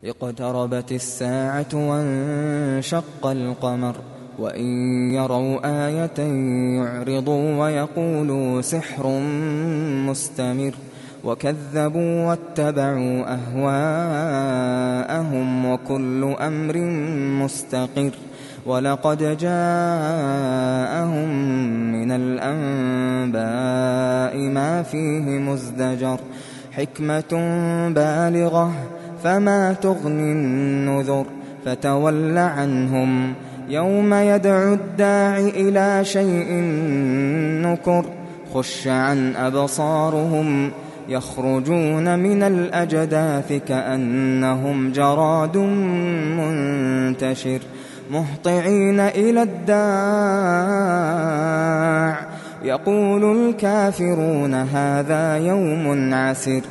اقتربت الساعة وانشق القمر وإن يروا آية يعرضوا ويقولوا سحر مستمر وكذبوا واتبعوا أهواءهم وكل أمر مستقر ولقد جاءهم من الأنباء ما فيه مزدجر حكمة بالغة فما تغني النذر فتول عنهم يوم يدعو الداع إلى شيء نكر خش عن أبصارهم يخرجون من الأجداث كأنهم جراد منتشر مهطعين إلى الداع يقول الكافرون هذا يوم عسر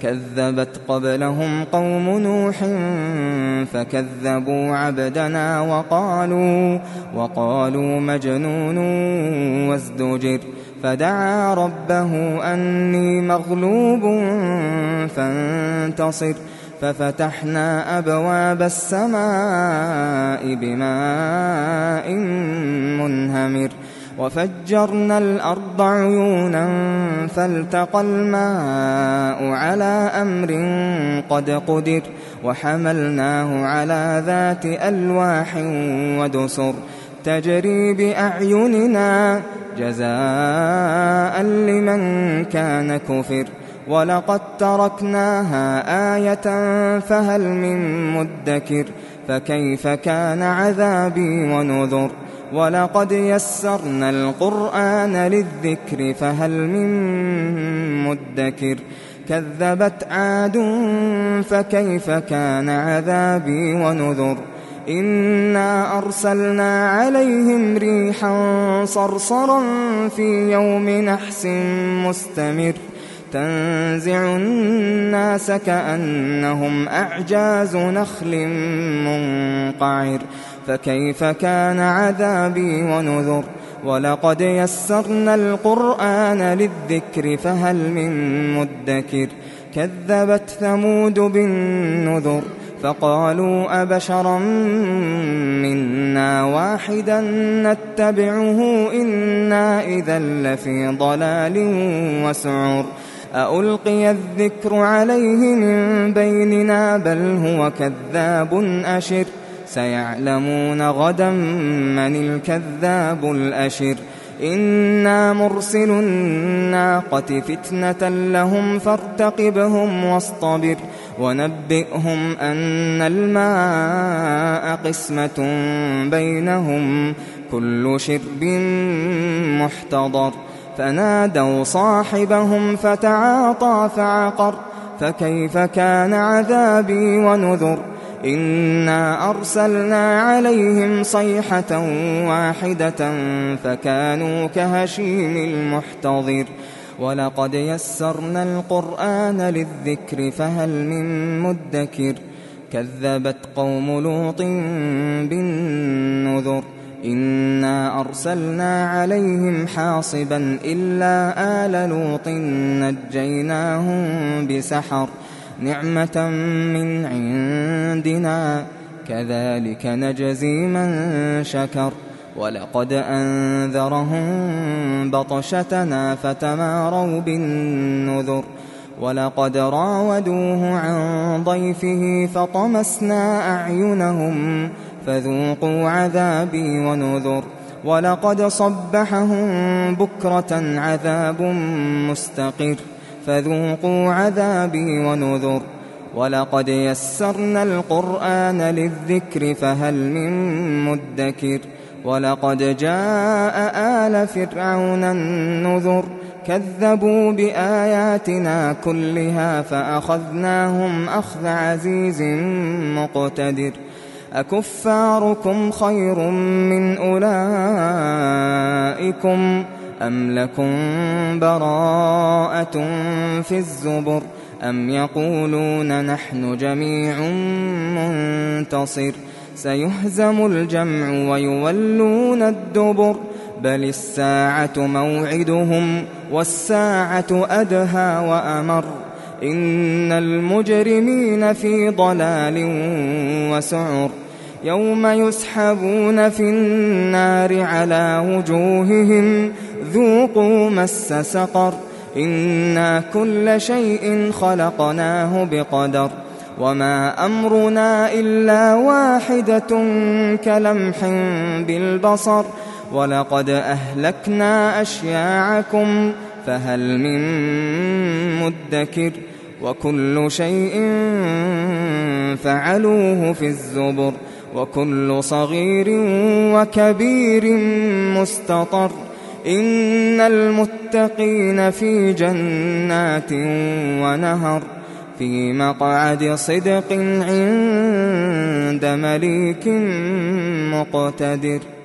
كذبت قبلهم قوم نوح فكذبوا عبدنا وقالوا مجنون وازدجر فدعا ربه أني مغلوب فانتصر ففتحنا أبواب السماء بماء منهمر وفجرنا الأرض عيونا فالتقى الماء على أمر قد قدر وحملناه على ذات ألواح ودسر تجري بأعيننا جزاء لمن كان كفر ولقد تركناها آية فهل من مدكر فكيف كان عذابي ونذر ولقد يسرنا القرآن للذكر فهل من مدكر كذبت عاد فكيف كان عذابي ونذر إنا أرسلنا عليهم ريحا صرصرا في يوم نحس مستمر تنزع الناس كأنهم أعجاز نخل منقعر فكيف كان عذابي ونذر ولقد يسرنا القرآن للذكر فهل من مدكر كذبت ثمود بالنذر فقالوا أبشرا منا واحدا نتبعه إنا إذا لفي ضلال وسعر أألقي الذكر عليه من بيننا بل هو كذاب أشر سيعلمون غدا من الكذاب الأشر إنا مرسل الناقة فتنة لهم فارتقبهم واصطبر ونبئهم أن الماء قسمة بينهم كل شرب محتضر فنادوا صاحبهم فتعاطى فعقر فكيف كان عذابي ونذر إنا أرسلنا عليهم صيحة واحدة فكانوا كهشيم المحتضر ولقد يسرنا القرآن للذكر فهل من مدكر كذبت قوم لوط بالنذر إنا أرسلنا عليهم حاصبا إلا آل لوط نجيناهم بسحر نعمة من عندنا كذلك نجزي من شكر ولقد أنذرهم بطشتنا فتماروا بالنذر ولقد راودوه عن ضيفه فطمسنا أعينهم فذوقوا عذابي ونذر ولقد صبحهم بكرة عذاب مستقر فذوقوا عذابي ونذر ولقد يسرنا القرآن للذكر فهل من مدكر ولقد جاء آل فرعون النذر كذبوا بآياتنا كلها فأخذناهم أخذ عزيز مقتدر أكفاركم خير من أولئكم أم لكم براءة في الزبر أم يقولون نحن جميع منتصر سيهزم الجمع ويولون الدبر بل الساعة موعدهم والساعة أدهى وأمر إن المجرمين في ضلال وسعر يوم يسحبون في النار على وجوههم ذوقوا مس سقر إنا كل شيء خلقناه بقدر وما أمرنا إلا واحدة كلمح بالبصر ولقد أهلكنا أشياعكم فهل من مدكر وكل شيء فعلوه في الزبر وكل صغير وكبير مستطر إن المتقين في جنات ونهر في مقعد صدق عند مليك مقتدر.